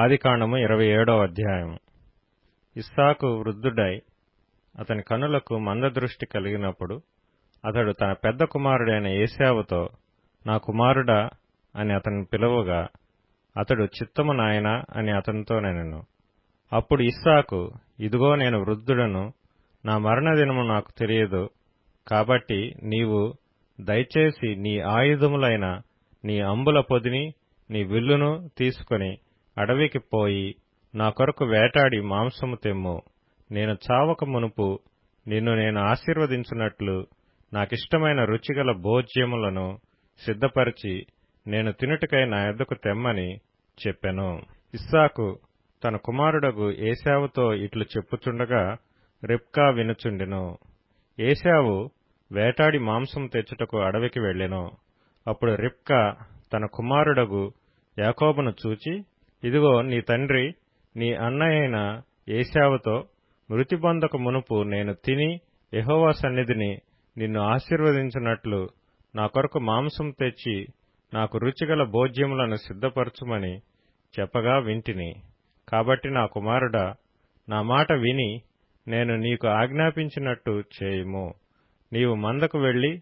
ఆదికాండము 27వ అధ్యాయము. ఇస్సాకు వృద్ధుడై అతని కనులకు మందదృష్టి కలిగినప్పుడు అతడు తన పెద్ద కుమారుడైన ఏశావుతో, నా కుమారుడా అని అతన్ని పిలువగా, అతడు చిత్తము నాయనా అని అతనితో నెనెను. అప్పుడు ఇస్సాకు, ఇదిగో నేను వృద్ధుడను, నా మరణదినము నాకు తెలియదు, కాబట్టి నీవు దయచేసి నీ ఆయుధములైన నీ అంబుల పొదిని నీ విల్లును తీసుకొని అడవికి పోయి నా కొరకు వేటాడి మాంసము తెమ్ము. నేను చావక మునుపు నిన్ను నేను ఆశీర్వదించున్నట్లు నాకిష్టమైన రుచిగల భోజ్యములను సిద్ధపరిచి నేను తినుటకై నా యొద్దకు తెమ్మని చెప్పెను. ఇస్సాకు తన కుమారుడగు ఏశావుతో ఇట్లు చెప్పుచుండగా రిబ్కా వినుచుండెను. ఏశావు వేటాడి మాంసము తెచ్చుటకు అడవికి వెళ్ళెను. అప్పుడు రిబ్కా తన కుమారుడగు యాకోబును చూచి, ఇదిగో నీ తండ్రి నీ అన్నయైన ఏశావుతో, మృతి పొందక మునుపు నేను తిని యెహోవా సన్నిధిని నిన్ను ఆశీర్వదించినట్లు నా కొరకు మాంసం తెచ్చి నాకు రుచిగల భోజ్యములను సిద్ధపరచుమని చెప్పగా వింటిని. కాబట్టి నా కుమారుడా, నా మాట విని నేను నీకు ఆజ్ఞాపించినట్టు చేయుము. నీవు మందకు వెళ్లి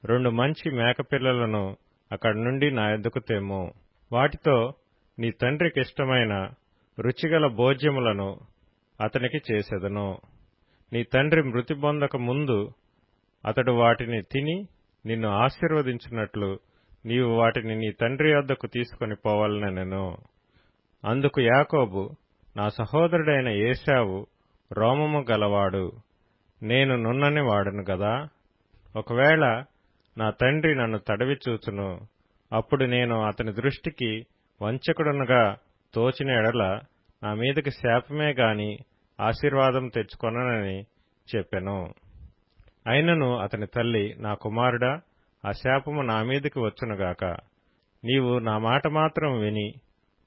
2 మంచి మేకపిల్లలను అక్కడి నుండి నా యొద్దకు తెమ్ము. వాటితో నీ తండ్రికిష్టమైన రుచిగల భోజ్యములను అతనికి చేసెదను. నీ తండ్రి మృతి పొందక ముందు అతడు వాటిని తిని నిన్ను ఆశీర్వదించినట్లు నీవు వాటిని నీ తండ్రి యొద్దకు తీసుకొని పోవాలనెను. అందుకు యాకోబు, నా సహోదరుడైన ఏశావు రోమము గలవాడు, నేను నున్నని వాడను గదా. ఒకవేళ నా తండ్రి నన్ను తడవి చూచును, అప్పుడు నేను అతని దృష్టికి వంచకుడనుగా తోచిన ఎడల నా మీదకి శాపమే గాని ఆశీర్వాదం తెచ్చుకొననని చెప్పెను. అయినను అతని తల్లి, నా కుమారుడా, ఆ శాపము నా మీదకి వచ్చునుగాక. నీవు నా మాట మాత్రం విని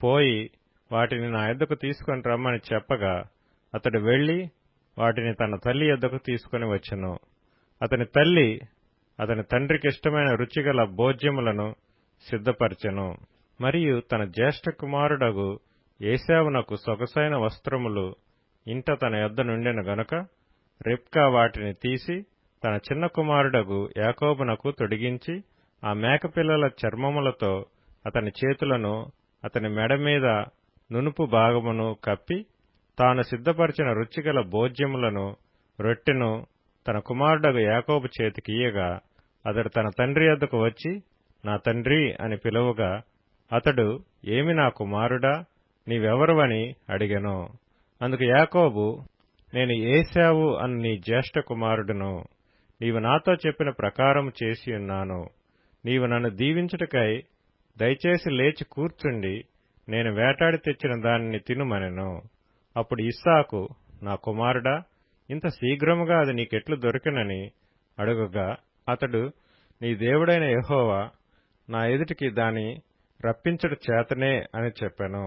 పోయి వాటిని నా యొద్దకు తీసుకొని రమ్మని చెప్పగా అతడు వెళ్లి వాటిని తన తల్లి యొద్దకు తీసుకొని వచ్చెను. అతని తల్లి అతని తండ్రికిష్టమైన రుచిగల భోజ్యములను సిద్ధపరచెను. మరియు తన జ్యేష్ఠ కుమారుడగు ఏశావునకు సొగసైన వస్త్రములు ఇంట తన యొద్ద నుండెను గనుక రిబ్కా వాటిని తీసి తన చిన్న కుమారుడగు యాకోబునకు తొడిగించి ఆ మేకపిల్లల చర్మములతో అతని చేతులను అతని మెడ మీద నునుపు భాగమును కప్పి తాను సిద్ధపరిచిన రుచిగల భోజ్యములను రొట్టెను తన కుమారుడగు యాకోబు చేతికియ్యగా అతడు తన తండ్రి యొద్దకు వచ్చి, నా తండ్రి అని పిలువగా అతడు, ఏమి నా కుమారుడా, నీవెవరువని అడిగెను. అందుకు యాకోబు, నేను ఏశావు అను నీ జ్యేష్ఠ కుమారుడును. నీవు నాతో చెప్పిన ప్రకారం చేసియున్నాను. నీవు నన్ను దీవించుటకై దయచేసి లేచి కూర్చుండి నేను వేటాడి తెచ్చిన దానిని తినుమనెను. అప్పుడు ఇస్సాకు, నా కుమారుడా, ఇంత శీఘ్రముగా అది నీకెట్లు దొరికినని అడుగగా అతడు, నీ దేవుడైన యెహోవా నా ఎదుటికి దాని రప్పించుట చేతనే అని చెప్పెను.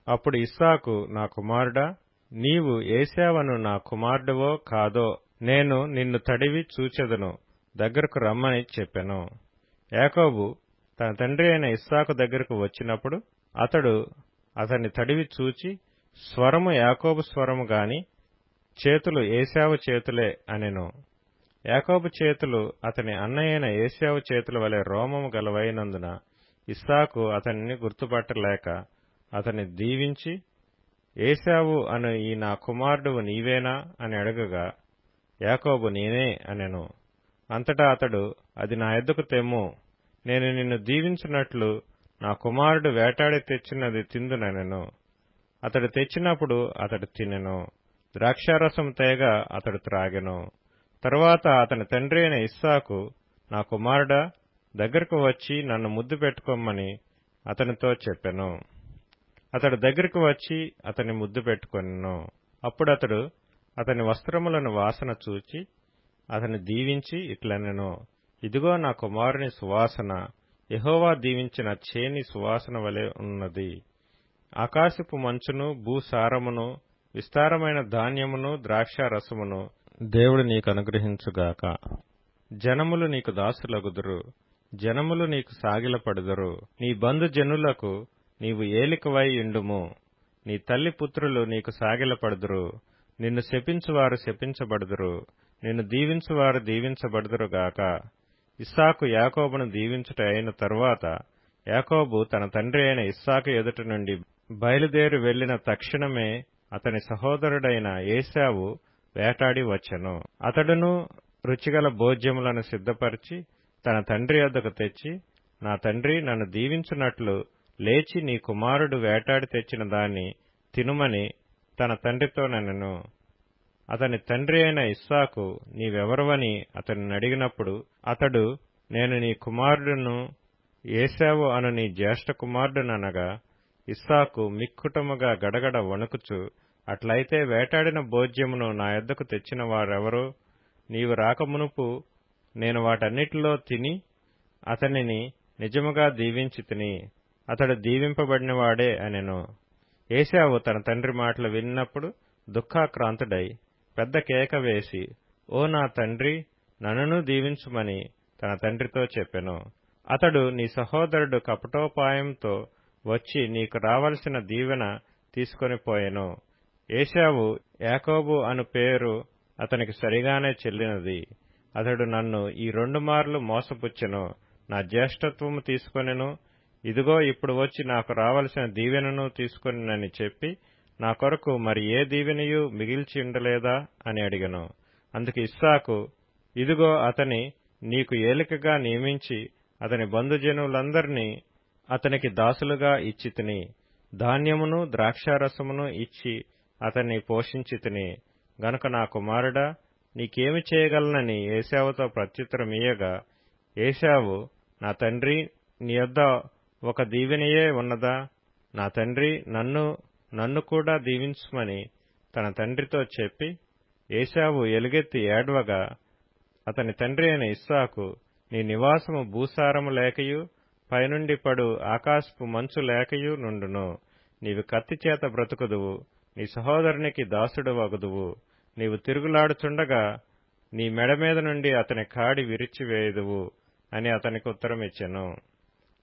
అప్పుడు ఇస్సాకు, నా కుమారుడా, నీవు ఏశావను నా కుమారుడవో కాదో నేను నిన్ను తడివి చూచెదను, దగ్గరకు రమ్మని చెప్పెను. యాకోబు తన తండ్రి అయిన ఇస్సాకు దగ్గరకు వచ్చినప్పుడు అతడు అతన్ని తడివి చూచి, స్వరము యాకోబు స్వరము గాని చేతులు ఏశావు చేతులే అనెను. యాకోబు చేతులు అతని అన్నయైన ఏశావు చేతుల వలె రోమము గలవైనందున ఇస్సాకు అతనిని గుర్తుపట్టలేక అతన్ని దీవించి, ఏశావు అను ఈ నా కుమారుడు నీవేనా అని అడగగా యాకోబు నేనే అనెను. అంతటా అతడు, అది నా యొద్దకు తెమ్ము, నేను నిన్ను దీవించినట్లు నా కుమారుడు వేటాడి తెచ్చినది తిందునెను. అతడు తెచ్చినప్పుడు అతడు తినెను. ద్రాక్షారసం తేగ అతడు త్రాగెను. తరువాత అతని తండ్రి అయిన ఇస్సాకు, నా కుమారుడా, దగ్గరకు వచ్చి నన్ను ముద్దు పెట్టుకోమని అతనితో చెప్పెను. అతడు దగ్గరకు వచ్చి అతని ముద్దు పెట్టుకొనెను. అప్పుడు అతడు అతని వస్త్రములను వాసన చూచి అతని దీవించి ఇట్లనెను, ఇదిగో నా కుమారుని సువాసన యెహోవా దీవించిన చేని సువాసన వలె ఉన్నది. ఆకాశపు మంచును భూసారమును విస్తారమైన ధాన్యమును ద్రాక్షారసమును దేవుడు నీకు అనుగ్రహించుగాక. జనములు నీకు దాసులగుదురు, జనములు నీకు సాగిలపడుదురు. నీ బంధుజనులకు నీవు ఏలికవై యుండుము. నీ తల్లి పుత్రులు నీకు సాగిలపడుదురు. నిన్ను శపించువారు శపించబడుదురు, నిన్ను దీవించువారు దీవించబడుదురుగాక. ఇస్సాకు యాకోబును దీవించుట అయిన తరువాత యాకోబు తన తండ్రి అయిన ఇస్సాకు ఎదుట నుండి బయలుదేరి వెళ్లిన తక్షణమే అతని సహోదరుడైన ఏశావు వేటాడి వచ్చెను. అతడును రుచిగల భోజ్యములను సిద్ధపరిచి తన తండ్రి యొద్దకు తెచ్చి, నా తండ్రి నన్ను దీవించున్నట్లు లేచి నీ కుమారుడు వేటాడి తెచ్చిన దాన్ని తినుమని తన తండ్రితో నెనెను. అతని తండ్రి అయిన ఇస్సాకు నీవెవరవని అతనిని అడిగినప్పుడు అతడు, నేను నీ కుమారుడును ఏశావు అను నీ జ్యేష్ఠ కుమారుడుననగా, ఇస్సాకు మిక్కుటముగా గడగడ వణుకుచు, అట్లయితే వేటాడిన భోజ్యమును నా యొద్దకు తెచ్చిన వారెవరో? నీవు రాకమునుపు నేను వాటన్నిటిలో తిని అతనిని నిజముగా దీవించితిని, అతడు దీవింపబడినవాడే అనెను. ఏశావు తన తండ్రి మాటలు విన్నప్పుడు దుఃఖాక్రాంతుడై పెద్ద కేక వేసి, ఓ నా తండ్రి, నన్నును దీవించుమని తన తండ్రితో చెప్పెను. అతడు, నీ సహోదరుడు కపటోపాయంతో వచ్చి నీకు రావలసిన దీవెన తీసుకొని పోయెను. ఏశావు యాకోబు అను పేరు అతనికి సరిగానే చెల్లినది. అతడు నన్ను ఈ 2 మార్లు మోసపుచ్చెను, నా జ్యేష్ఠత్వము తీసుకొనెను, ఇదిగో ఇప్పుడు వచ్చి నాకు రావలసిన దీవెనను తీసుకొనినని చెప్పి, నా కొరకు మరి ఏ దీవెనయూ మిగిల్చి ఉండలేదా అని అడిగెను. అందుకు ఇస్సాకు, ఇదిగో అతని నీకు ఏలికగా నియమించి అతని బంధుజనులందరినీ అతనికి దాసులుగా ఇచ్చితిని, ధాన్యమును ద్రాక్షారసమును ఇచ్చి అతన్ని పోషించితిని గనుక నా కుమారుడా, నీకేమి చేయగలనని ఏశావుతో ప్రత్యుత్తరమియ్యగా, ఏశావు, నా తండ్రి, నీ యొద్ద ఒక దీవెనయే ఉన్నదా? నా తండ్రి, నన్ను కూడా దీవించుమని తన తండ్రితో చెప్పి, ఏశావు ఎలుగెత్తి ఏడ్వగా, అతని తండ్రి అయిన ఇస్సాకు, నీ నివాసము భూసారము లేకయు పైనుండి పడు ఆకాశపు మంచు లేకయు నుండును. నీవు కత్తిచేత బ్రతుకుదువు, నీ సహోదరునికి దాసుడు వగుదువు. నీవు తిరుగులాడుచుండగా నీ మెడ మీద నుండి అతని కాడి విరిచివేయుదువు అని అతనికి ఉత్తరమిచ్చెను.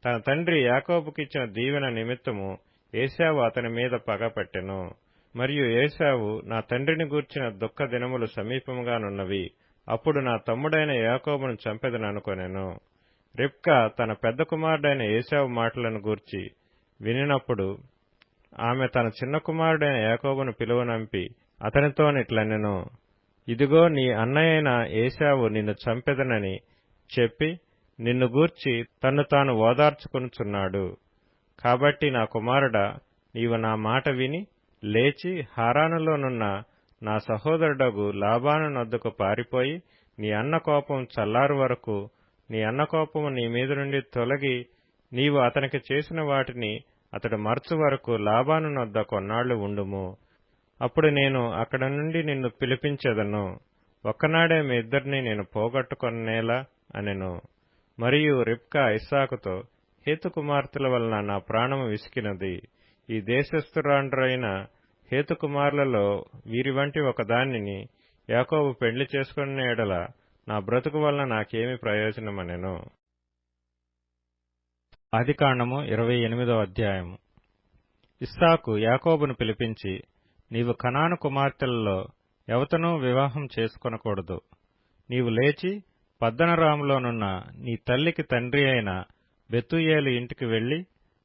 తన తండ్రి యాకోబుకిచ్చిన దీవెన నిమిత్తము ఏశావు అతని మీద పగపట్టెను. మరియు ఏశావు, నా తండ్రిని గూర్చిన దుఃఖ దినములు సమీపముగానున్నవి, అప్పుడు నా తమ్ముడైన యాకోబును చంపెదననుకొనెను. రిబ్కా తన పెద్ద కుమారుడైన ఏశావు మాటలను గూర్చి వినినప్పుడు ఆమె తన చిన్న కుమారుడైన యాకోబును పిలువనంపి అతనితోనిట్లనెను, ఇదిగో నీ అన్నయైన ఏశావు నిన్ను చంపెదనని చెప్పి నిన్ను గూర్చి తన్ను తాను ఓదార్చుకొనుచున్నాడు. కాబట్టి నా కుమారుడా, నీవు నా మాట విని లేచి హారానులోనున్న నా సహోదరుడగు లాబాను నొద్దకు పారిపోయి, నీ అన్న కోపం చల్లారు వరకు, నీ అన్న కోపము నీ మీద నుండి తొలగి నీవు అతనికి చేసిన వాటిని అతడు మరచు వరకు లాబాను నొద్ద కొన్నాళ్లు ఉండుము. అప్పుడు నేను అక్కడ నుండి నిన్ను పిలిపించెదను. ఒక్కనాడే మీ ఇద్దరిని నేను పోగొట్టుకొనేలా అనెను. మరియు రిబ్కా ఇస్సాకుతో, హేతు కుమార్తెల వలన నా ప్రాణము విసికినది. ఈ దేశస్థురాండ్రైన హేతు కుమారులలో వీరి వంటి ఒకదానిని యాకోబు పెండ్లి చేసుకున్న ఎడల నా బ్రతుకు వలన నాకేమి ప్రయోజనమనెను. ఆదికాండము 28వ అధ్యాయము. ఇస్సాకు యాకోబును పిలిపించి, నీవు కనాను కుమార్తెలలో ఎవతనూ వివాహం చేసుకొనకూడదు. నీవు లేచి పద్దనరాములోనున్న నీ తల్లికి తండ్రి అయిన బెతూయేలు ఇంటికి వెళ్లి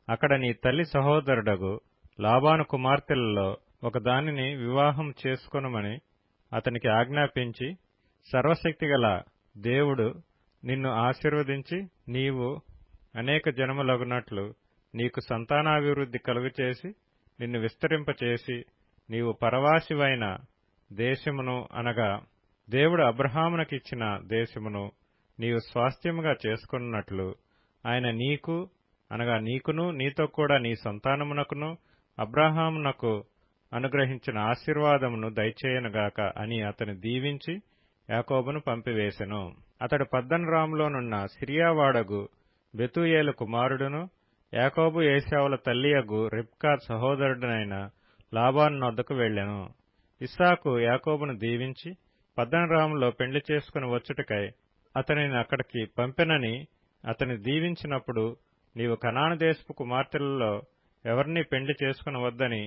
అక్కడ నీ తల్లి సహోదరుడగు లాబాను కుమార్తెలలో ఒకదానిని వివాహం చేసుకొనుమని అతనికి ఆజ్ఞాపించి, సర్వశక్తిగల దేవుడు నిన్ను ఆశీర్వదించి నీవు అనేక జనములగునట్లు నీకు సంతానాభివృద్ధి కలుగచేసి నిన్ను విస్తరింపచేసి నీవు పరవాసివైన దేశమును అనగా దేవుడు అబ్రహామునకిచ్చిన దేశమును నీవు స్వాస్థ్యముగా చేసుకున్నట్లు ఆయన నీకు అనగా నీకును నీతో కూడా నీ సంతానమునకును అబ్రహామునకు అనుగ్రహించిన ఆశీర్వాదమును దయచేయనుగాక అని అతని దీవించి యాకోబును పంపివేశెను. అతడు పద్దనరాములోనున్న సిరియావాడగు బెతూయేలు కుమారుడును యాకోబు ఏశావుల తల్లియగు రిబ్కా సహోదరుడనైన లాబాను నొద్దకు వెళ్లెను. ఇస్సాకు యాకోబును దీవించి పద్దనరాములో పెండ్లి చేసుకుని వచ్చుటకై అతనిని అక్కడికి పంపెనని అతని దీవించినప్పుడు, నీవు కనాను దేశపు కుమార్తెలలో ఎవరినీ పెండ్లి చేసుకునవద్దని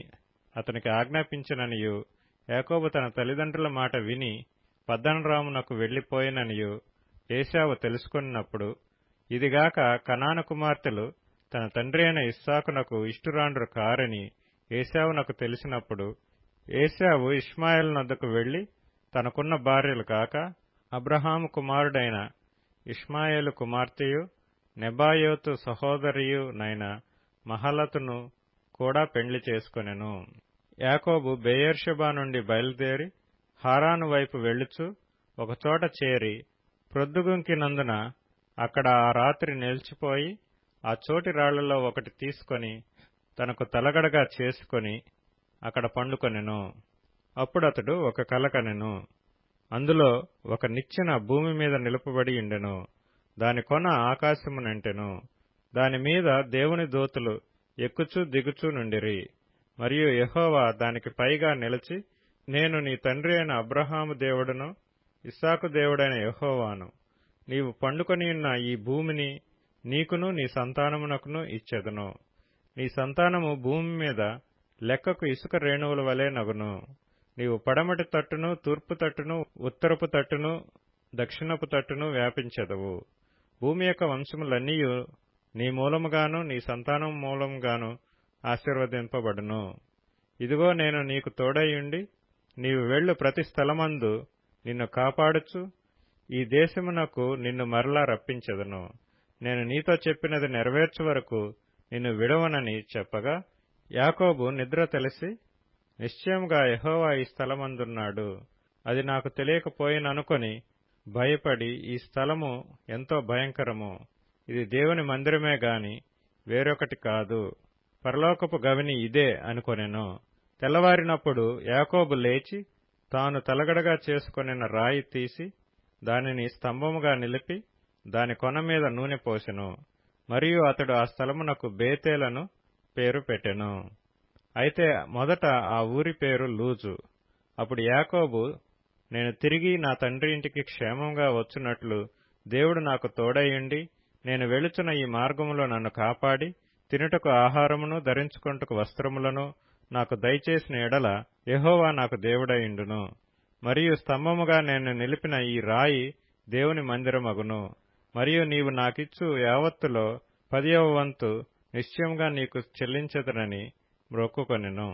అతనికి ఆజ్ఞాపించిననియు, యాకోబు తన తల్లిదండ్రుల మాట విని పద్దనరామునకు వెళ్లిపోయిననియు ఏశావు తెలుసుకొనినప్పుడు, ఇదిగాక కనాను కుమార్తెలు తన తండ్రి అయిన ఇస్సాకునకు ఇష్టురాండ్రు కారని ఏశావునకు తెలిసినప్పుడు, ఏశావు ఇష్మాయేలునొద్దకు వెళ్లి తనకున్న భార్యలు కాక అబ్రహాము కుమారుడైన ఇష్మాయేలు కుమార్తెయు నెబాయోతు సహోదరియు నైన మహలతును కూడా పెండ్లి చేసుకొనెను. యాకోబు బెయేర్షెబా నుండి బయలుదేరి హారాను వైపు వెళ్ళుచు ఒకచోట చేరి ప్రొద్దుగుంకినందున అక్కడ ఆ రాత్రి నిలిచిపోయి ఆ చోటి రాళ్లలో ఒకటి తీసుకొని తనకు తలగడగా చేసుకొని అక్కడ పండుకొనెను. అప్పుడతడు ఒక కల కనెను. అందులో ఒక నిచ్చెన భూమి మీద నిలుపబడి ఉండెను. దాని కొన ఆకాశమునంటెను. దానిమీద దేవుని దూతలు ఎక్కుచూ దిగుచూ నుండిరి. మరియు యెహోవా దానికి పైగా నిలిచి, నేను నీ తండ్రి అయిన అబ్రహాము దేవుడను ఇస్సాకు దేవుడైన యెహోవాను. నీవు పండుకొనియున్న ఈ భూమిని నీకును నీ సంతానమునకును ఇచ్చెదను. నీ సంతానము భూమి మీద లెక్కకు ఇసుక రేణువుల వలె నగును. నీవు పడమటి తట్టును, తూర్పు తట్టును, ఉత్తరపు తట్టును, దక్షిణపు తట్టును వ్యాపించెదవు. భూమి యొక్క వంశములన్నీయు నీ మూలముగాను నీ సంతానం మూలముగాను ఆశీర్వదింపబడును. ఇదిగో నేను నీకు తోడైయుండి నీవు వెళ్ళు ప్రతి స్థలమందు నిన్ను కాపాడుచు ఈ దేశమునకు నిన్ను మరలా రప్పించెదను. నేను నీతో చెప్పినది నెరవేర్చు వరకు నిన్ను విడవనని చెప్పగా, యాకోబు నిద్ర తెలిసి, నిశ్చయముగా యెహోవా ఈ స్థలమందున్నాడు, అది నాకు తెలియకపోయిననుకొని భయపడి, ఈ స్థలము ఎంతో భయంకరము, ఇది దేవుని మందిరమే గాని వేరొకటి కాదు, పరలోకపు గవిని ఇదే అనుకొనెను. తెల్లవారినప్పుడు యాకోబు లేచి తాను తలగడగా చేసుకొనిన రాయి తీసి దానిని స్తంభముగా నిలిపి దాని కొన మీద నూనె పోసెను. మరియు అతడు ఆ స్థలమునకు బేతేలను పేరు పెట్టెను. అయితే మొదట ఆ ఊరి పేరు లూజు. అప్పుడు యాకోబు, నేను తిరిగి నా తండ్రి ఇంటికి క్షేమంగా వచ్చునట్లు దేవుడు నాకు తోడైయుండి నేను వెళుచున్న ఈ మార్గములో నన్ను కాపాడి తినుటకు ఆహారమును ధరించుకొనుటకు వస్త్రములను నాకు దయచేసిన ఎడల యెహోవా నాకు దేవుడైయుండును. మరియు స్తంభముగా నేను నిలిపిన ఈ రాయి దేవుని మందిరమగును. మరియు నీవు నాకిచ్చు యావత్తులో 10వ వంతు నిశ్చయముగా నీకు చెల్లించెదనని మ్రొక్కుకొనెను.